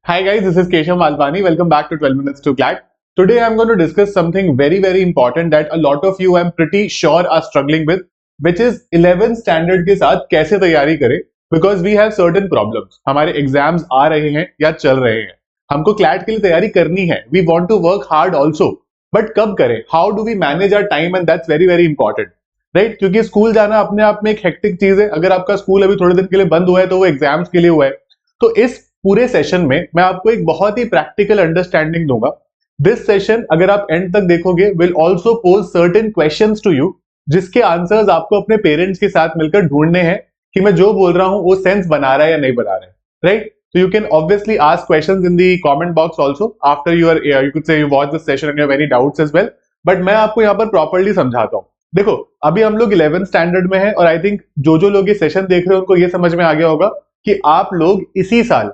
Hi guys, this is Keshav Malpani. Welcome back to 12 Minutes to CLAT. Today I'm going to discuss something very important that a lot of you I'm pretty sure are struggling with, which is 11th standard के साथ कैसे तैयारी करें because we have certain problems. हमारे exams आ रहे हैं या चल रहे हैं, हमको क्लैट के लिए तैयारी करनी है. We want to work hard also, but कब करें? How do we manage our time? And that's very important. Right क्योंकि स्कूल जाना अपने आप में एक हेक्टिक चीज है. अगर आपका स्कूल अभी थोड़े दिन के लिए बंद हुआ है तो वो एग्जाम्स के लिए हुआ है. तो इस पूरे सेशन में मैं आपको एक बहुत ही प्रैक्टिकल अंडरस्टैंडिंग दूंगा. दिस सेशन अगर आप एंड तक देखोगे will also pose certain questions to you, जिसके आंसर्स आपको अपने पेरेंट्स के साथ मिलकर ढूंढने हैं कि मैं जो बोल रहा हूं वो सेंस बना रहा है या नहीं बना रहा है. Right, so you can obviously ask questions in the comment box also after you could say you watch this session and you have any doubts as well. But मैं आपको यहाँ पर प्रॉपर्ली समझाता हूँ. देखो अभी हम लोग 11th स्टैंडर्ड में हैं और आई थिंक जो लोग ये सेशन देख रहे हैं उनको ये समझ में आ गया होगा कि आप लोग इसी साल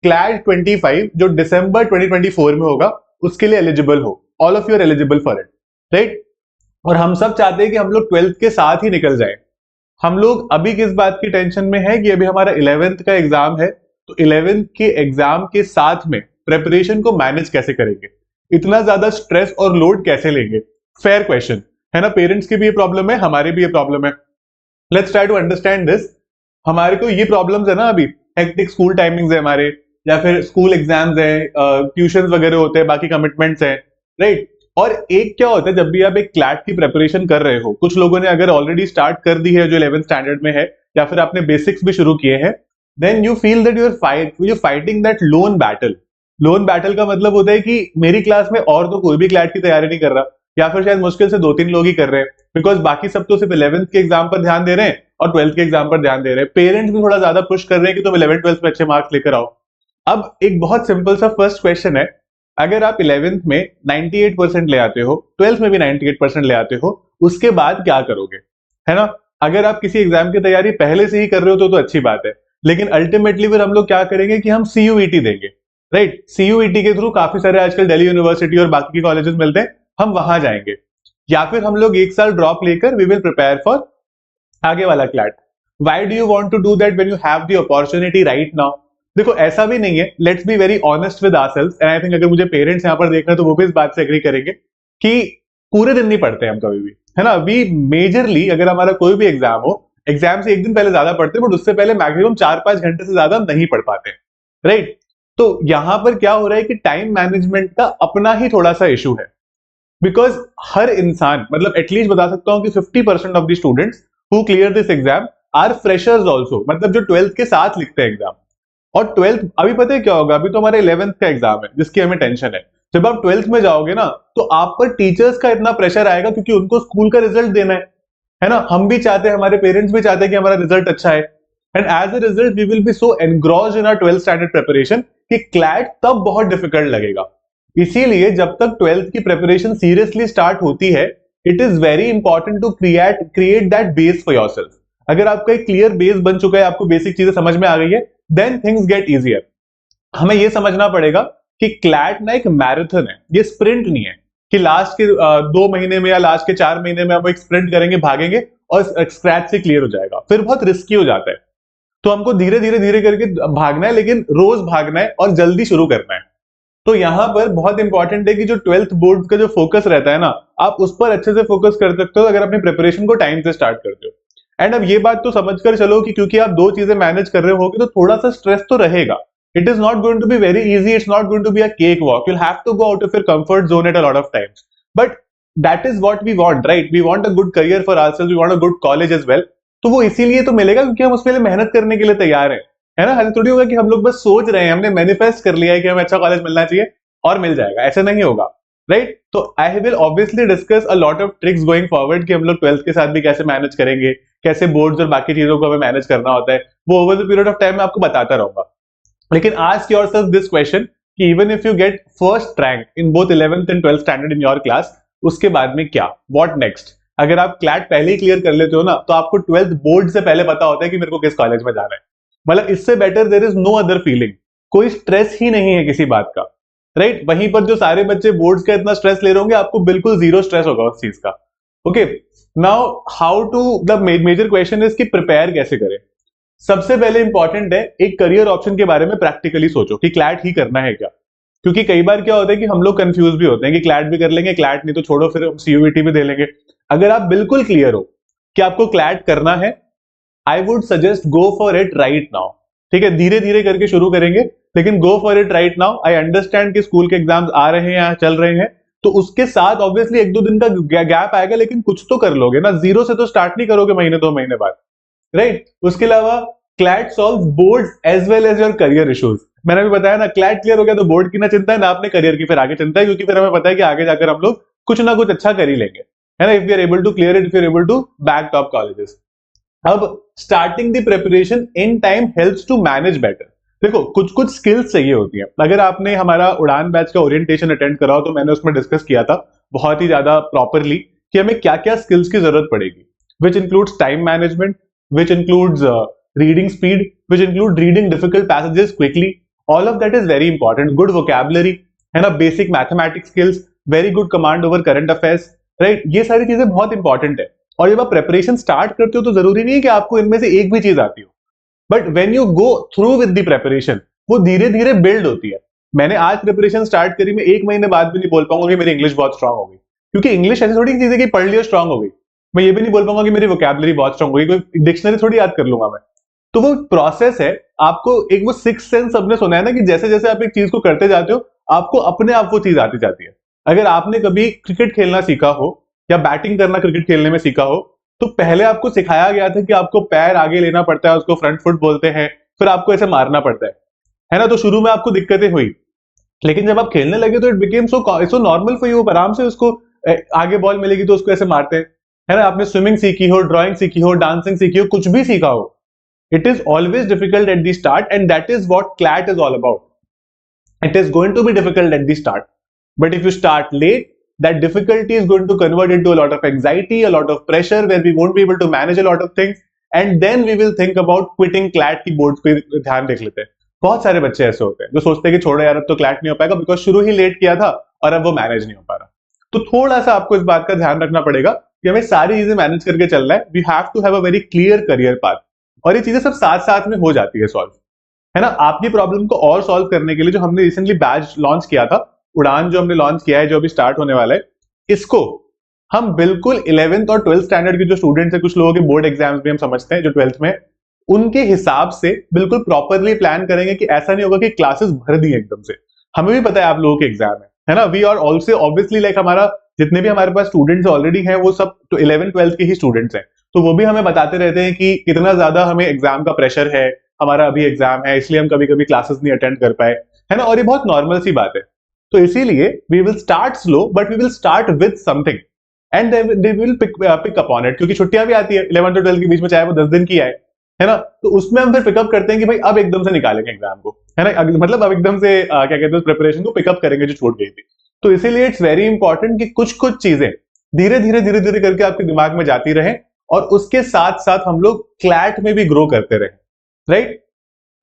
क्लैट 25 जो दिसंबर 2024 में होगा उसके लिए एलिजिबल हो. All of you are eligible for it, right. और हम सब चाहते हैं कि हम लोग 12th के साथ ही निकल जाए. हम लोग अभी किस बात की टेंशन में है कि अभी हमारा 11th का एग्जाम है, तो 11th के एग्जाम के साथ में प्रेपरेशन को मैनेज कैसे करेंगे, इतना ज्यादा स्ट्रेस और लोड कैसे लेंगे. फेयर क्वेश्चन है ना. पेरेंट्स की भी ये प्रॉब्लम है, हमारी भी ये प्रॉब्लम है. Let's try to understand this. हमारे को ये प्रॉब्लम्स है ना, अभी हेक्टिक स्कूल टाइमिंग्स है हमारे, या फिर स्कूल एग्जाम्स है, ट्यूशंस वगैरह होते हैं, बाकी कमिटमेंट्स हैं, राइट. और एक क्या होता है जब भी आप एक क्लैट की प्रेपरेशन कर रहे हो, कुछ लोगों ने अगर ऑलरेडी स्टार्ट कर दी है जो 11th स्टैंडर्ड में है, या फिर आपने बेसिक्स भी शुरू किए हैं, then you feel that you fighting that lone battle. Lone battle का मतलब होता है कि मेरी क्लास में और तो कोई भी क्लैट की तैयारी नहीं कर रहा, या फिर शायद मुश्किल से 2-3 लोग ही कर रहे हैं, बिकॉज बाकी सब तो सिर्फ 11th के एग्जाम पर ध्यान दे रहे हैं और 12th के एग्जाम पर ध्यान दे रहे हैं. पेरेंट्स भी थोड़ा ज्यादा पुश कर रहे हैं कि तुम 11th-12th में अच्छे मार्क्स लेकर आओ. अब एक बहुत सिंपल सा फर्स्ट क्वेश्चन है, अगर आप 11th में 98% ले आते हो, 12th में भी 98% ले आते हो, उसके बाद क्या करोगे, है ना. अगर आप किसी एग्जाम की तैयारी पहले से ही कर रहे हो तो अच्छी बात है, लेकिन अल्टीमेटली फिर हम लोग क्या करेंगे कि हम CUET देंगे, राइट. CUET के थ्रू काफी सारे आजकल दिल्ली यूनिवर्सिटी और बाकी के कॉलेजेस मिलते हैं, हम वहां जाएंगे. या फिर हम लोग एक साल ड्रॉप लेकर वी विल प्रिपेयर फॉर आगे वाला CLAT. Why do you want to do that when you have the opportunity right now. देखो ऐसा भी नहीं है, let's be very honest with ourselves, and I think अगर मुझे पेरेंट्स यहाँ पर देख रहे हैं तो वो भी इस बात से एग्री करेंगे कि पूरे दिन नहीं पढ़ते हम कभी भी, है ना. वी मेजरली अगर हमारा कोई भी एग्जाम हो, एग्जाम से एक दिन पहले ज्यादा पढ़ते हैं, बट उससे पहले मैक्सिमम 4-5 घंटे से ज्यादा नहीं पढ़ पाते, राइट. तो यहां पर क्या हो रहा है कि टाइम मैनेजमेंट का अपना ही थोड़ा सा इशू है, बिकॉज हर इंसान, मतलब एटलीस्ट बता सकता हूं कि 50% of the students who clear this exam are freshers also, मतलब जो 12th के साथ लिखते हैं एग्जाम. और 12th अभी पता है क्या होगा, अभी तो हमारे 11th का एग्जाम है जिसकी हमें टेंशन है. जब आप 12th में जाओगे ना तो आप पर टीचर्स का इतना प्रेशर आएगा क्योंकि उनको स्कूल का रिजल्ट देना है ना. हम भी चाहते हैं, हमारे पेरेंट्स भी चाहते हैं कि हमारा रिजल्ट अच्छा है, and as a result we will be so engrossed in our 12th standard preparation कि क्लैट तब बहुत डिफिकल्ट लगेगा. इसीलिए जब तक 12th की प्रिपरेशन सीरियसली स्टार्ट होती है, it is very important to create that base for yourself. अगर आपका एक क्लियर बेस बन चुका है, आपको बेसिक चीजें समझ में आ गई है, देन थिंग्स गेट इजियर. हमें यह समझना पड़ेगा कि क्लैट ना एक मैराथन है, ये स्प्रिंट नहीं है कि लास्ट के 2 महीने में या लास्ट के 4 महीने में हम एक स्प्रिंट करेंगे, भागेंगे और स्क्रैच से क्लियर हो जाएगा. फिर बहुत रिस्की हो जाता है. तो हमको धीरे धीरे करके भागना है, लेकिन रोज भागना है और जल्दी शुरू करना है. तो यहां पर बहुत इंपॉर्टेंट है कि जो 12th बोर्ड का जो फोकस रहता है ना, आप उस पर अच्छे से फोकस कर सकते हो अगर अपनी प्रिपरेशन को टाइम से स्टार्ट करते हो. एंड अब ये बात तो समझकर चलो कि क्योंकि आप 2 चीजें मैनेज कर रहे होगे तो थोड़ा सा स्ट्रेस तो रहेगा. It is not going to be very easy, it's not going to be a cake walk. You have to go out of your comfort zone at a lot of times, but that is what we want, right. We want a good career for ourselves, we want a good college as well. तो वो इसीलिए तो मिलेगा क्योंकि हम उसके लिए मेहनत करने के लिए तैयार हैं, है ना. ऐसा थोड़ी होगा कि हम लोग बस सोच रहे हैं, हमने मैनिफेस्ट कर लिया है कि हमें अच्छा कॉलेज मिलना चाहिए और मिल जाएगा, ऐसा नहीं होगा, राइट. तो I will obviously discuss a lot of tricks going forward कि हम लोग 12th के साथ भी कैसे मैनेज करेंगे, कैसे बोर्ड्स और बाकी चीजों को हमें मैनेज करना होता है, वो over the period of time में आपको बताता रहूंगा. लेकिन आस्क योरसेल्फ दिस क्वेश्चन कि even if you get first rank in both 11th and 12th standard in your class, उसके बाद में क्या, व्हाट नेक्स्ट. अगर आप क्लैट पहले ही क्लियर कर लेते हो ना, तो आपको 12th बोर्ड से पहले पता होता है कि मेरे को किस कॉलेज में जाना है. मतलब इससे better there is no other feeling. कोई स्ट्रेस ही नहीं है किसी बात का, राइट. वहीं पर जो सारे बच्चे बोर्ड्स का इतना स्ट्रेस ले रहे होंगे, आपको बिल्कुल जीरो स्ट्रेस होगा उस चीज का. Okay, now how to, the major question is कि प्रिपेयर कैसे करें. सबसे पहले इंपॉर्टेंट है एक करियर ऑप्शन के बारे में प्रैक्टिकली सोचो कि क्लैट ही करना है क्या। क्योंकि कई बार क्या होता है कि हम लोग कंफ्यूज भी होते हैं कि क्लैट भी कर लेंगे, क्लैट नहीं तो छोड़ो फिर हम सीयूईटी भी दे लेंगे। अगर आप बिल्कुल क्लियर हो कि आपको क्लैट करना है, I would suggest go for it right now. ठीक है, धीरे धीरे करके शुरू करेंगे, लेकिन go for it right now. I understand कि स्कूल के एग्जाम्स आ रहे हैं या चल रहे हैं, तो उसके साथ ऑब्वियसली एक दो दिन का गैप आएगा, लेकिन कुछ तो कर लोगे ना। जीरो से तो स्टार्ट नहीं करोगे महीने दो महीने बाद, राइट। उसके अलावा CLAT solve board as well as your career issues. मैंने भी बताया ना, क्लैट क्लियर हो गया तो बोर्ड की ना चिंता है ना अपने करियर की फिर आगे चिंता है, क्योंकि फिर हमें पता है कि आगे जाकर हम लोग कुछ ना कुछ अच्छा कर ही लेंगे, है ना। If you are able to clear it, if you are able to back top colleges. अब starting the preparation in time helps to manage better. देखो कुछ कुछ स्किल्स चाहिए होती हैं। अगर आपने हमारा उड़ान बैच का ओरिएंटेशन अटेंड करा हो तो मैंने उसमें डिस्कस किया था बहुत ही ज्यादा प्रॉपरली कि हमें क्या क्या स्किल्स की जरूरत पड़ेगी, which includes time management, which includes reading speed, which include reading difficult passages quickly. All of that is very important. Good vocabulary, है ना, basic mathematics skills, very good command over current affairs, right? ये सारी चीजें बहुत important है। और जब आप प्रेपरेशन स्टार्ट करते हो तो जरूरी नहीं है कि आपको इनमें से एक भी चीज आती हो, but when you go through with the preparation वो धीरे धीरे बिल्ड होती है। मैंने आज प्रिपरेशन स्टार्ट करी, मैं एक महीने बाद भी नहीं बोल पाऊंगा कि मेरी इंग्लिश बहुत स्ट्रांग हो गई, क्योंकि इंग्लिश ऐसी थोड़ी चीज है कि पढ़ लियो स्ट्रांग हो गई। मैं ये भी नहीं बोल पाऊंगा कि मेरी वोकैबुलरी बहुत स्ट्रांग होगी, कोई डिक्शनरी थोड़ी याद कर लूंगा मैं। तो वो प्रोसेस है। आपको एक वो सिक्स सेंस सबने सुना है ना कि जैसे जैसे आप एक चीज को करते जाते हो आपको अपने आप वो चीज आती जाती है। अगर आपने कभी क्रिकेट खेलना सीखा हो या बैटिंग करना क्रिकेट खेलने में सीखा हो, तो पहले आपको सिखाया गया था कि आपको पैर आगे लेना पड़ता है, उसको फ्रंट फुट बोलते हैं, फिर आपको ऐसे मारना पड़ता है ना। तो शुरू में आपको दिक्कतें हुई, लेकिन जब आप खेलने लगे तो it became so normal for you. आराम से उसको आगे बॉल मिलेगी तो उसको ऐसे मारते हैं, है ना। आपने स्विमिंग सीखी हो, ड्राइंग सीखी हो, डांसिंग सीखी हो, कुछ भी सीखा हो, it is always difficult at the start, and that is what CLAT is all about. It is going to be difficult at the start, but if you start late, that difficulty is going to convert into a lot of anxiety, a lot of pressure, where we won't be able to manage a lot of things, and then we will think about quitting CLAT की board पे ध्यान देख लेते हैं। बहुत सारे बच्चे ऐसे होते हैं जो सोचते हैं कि छोड़ो यार अब तो CLAT नहीं हो पाएगा, बिकॉज शुरू ही लेट किया था और अब वो मैनेज नहीं हो पा रहा। तो थोड़ा सा आपको इस बात का ध्यान रखना पड़ेगा कि हमें सारी चीजें मैनेज करके चलना है। We have to have a very clear career path, और ये चीजें सब साथ साथ में हो जाती है सॉल्व, है ना। आपकी प्रॉब्लम को और सॉल्व करने के लिए जो हमने रिसेंटली बैच लॉन्च किया था, उड़ान जो हमने लॉन्च किया है, जो अभी स्टार्ट होने वाला है, इसको हम बिल्कुल 11th और 12th स्टैंडर्ड के जो स्टूडेंट्स हैं, कुछ लोगों के बोर्ड एग्जाम्स भी हम समझते हैं जो 12th में, उनके हिसाब से बिल्कुल प्रॉपरली प्लान करेंगे कि ऐसा नहीं होगा कि क्लासेस भर दी एकदम से। हमें भी पता है आप लोगों के एग्जाम है ना। We are also obviously like हमारा जितने भी हमारे पास स्टूडेंट्स ऑलरेडी हैं वो सब तो 11th 12th के ही स्टूडेंट्स हैं, तो वो भी हमें बताते रहते हैं कि कितना ज्यादा हमें एग्जाम का प्रेशर है, हमारा अभी एग्जाम है इसलिए हम कभी कभी क्लासेस नहीं अटेंड कर पाए, है ना। और ये बहुत नॉर्मल सी बात है। तो इसीलिए we will start slow but we will start with something and they will pick up on it, क्योंकि छुट्टियां भी आती है 11th और 12th के बीच में, चाहे वो 10 दिन की आए, है ना। तो उसमें हम फिर पिकअप करते हैं कि भाई अब एकदम से निकालेंगे एग्जाम को, है ना। मतलब अब एकदम से क्या कहते हैं प्रिपरेशन को पिकअप करेंगे जो छूट गई थी। तो इसीलिए इट्स वेरी इंपॉर्टेंट कि कुछ कुछ चीजें धीरे धीरे करके आपके दिमाग में जाती रहे और उसके साथ साथ हम लोग क्लैट में भी ग्रो करते रहे, right.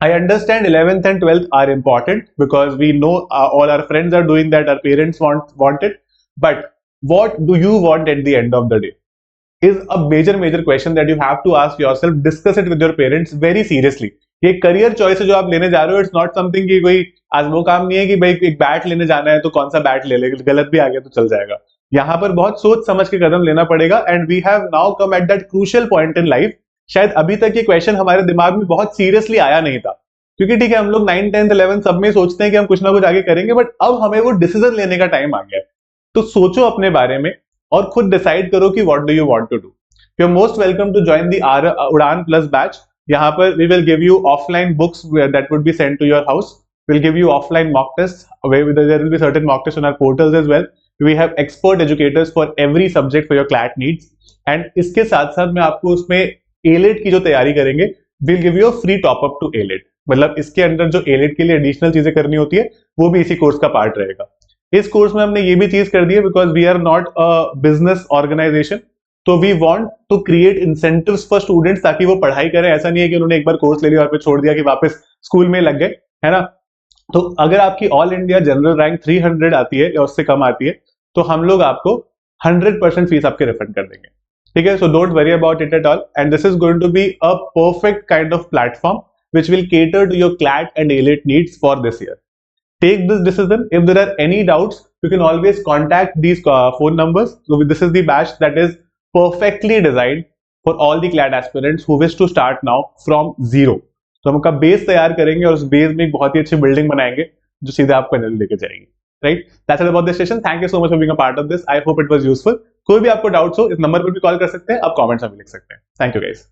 I understand 11th and 12th are important because we know all our friends are doing that, our parents want it, but what do you want at the end of the day is a major question that you have to ask yourself. Discuss it with your parents very seriously. ये career choice जो आप लेने जा रहे हो, it's not something कि कोई आज वो काम नहीं है कि भाई एक बैट लेने जाना है तो कौन सा बैट ले ले, गलत भी आ गया तो चल जाएगा। यहाँ पर बहुत सोच समझ के कदम लेना पड़ेगा, and we have now come at that crucial point in life. शायद अभी तक ये क्वेश्चन हमारे दिमाग में बहुत सीरियसली आया नहीं था, क्योंकि ठीक है हम लोग 9th 10th 11th सब में सोचते हैं कि हम कुछ ना कुछ आगे करेंगे, बट अब हमें वो डिसीजन लेने का टाइम आ गया है। तो सोचो अपने बारे में और खुद डिसाइड करो कि what do you want to do. You are most welcome to join the Udaan plus batch. यहाँ पर we will give you offline books that would be sent to your house, we'll give you offline mock tests where there will be certain mock tests on our portals as well. We have expert educators for every subject for your CLAT needs, and इसके साथ साथ मैं आपको उसमें ALET की जो तैयारी करेंगे, we'll give you a free top up to ALET। मतलब इसके अंदर जो ALET के लिए एडिशनल चीजें करनी होती है वो भी इसी कोर्स का पार्ट रहेगा। इस कोर्स में हमने ये भी चीज कर दी है because we are not a business organisation, तो we want to create incentives for students ताकि वो पढ़ाई करें। ऐसा नहीं है कि उन्होंने एक बार कोर्स ले लिया और फिर छोड़ दिया कि वापस स्कूल में लग गए, है ना। तो अगर आपकी ऑल इंडिया जनरल रैंक 300 आती है या उससे कम आती है तो हम लोग आपको 100% फीस आपके रिफंड कर देंगे। ठीक है, so don't worry about it at all, and this is going to be a perfect kind of platform which will cater to your CLAT and ALET needs for this year. Take this decision. If there are any doubts, you can always contact these phone numbers. So this is the batch that is perfectly designed for all the CLAT aspirants who wish to start now from zero. तो हम उनका base तैयार करेंगे और उस base में एक बहुत ही अच्छी बिल्डिंग बनाएंगे जो सीधे आपको एनएल लेके जाएगी. Right, that's all about this session. Thank you so much for being a part of this. I hope it was useful. कोई भी आपको डाउट्स हो इस नंबर पर भी कॉल कर सकते हैं, आप कमेंट्स में भी लिख सकते हैं. Thank you guys.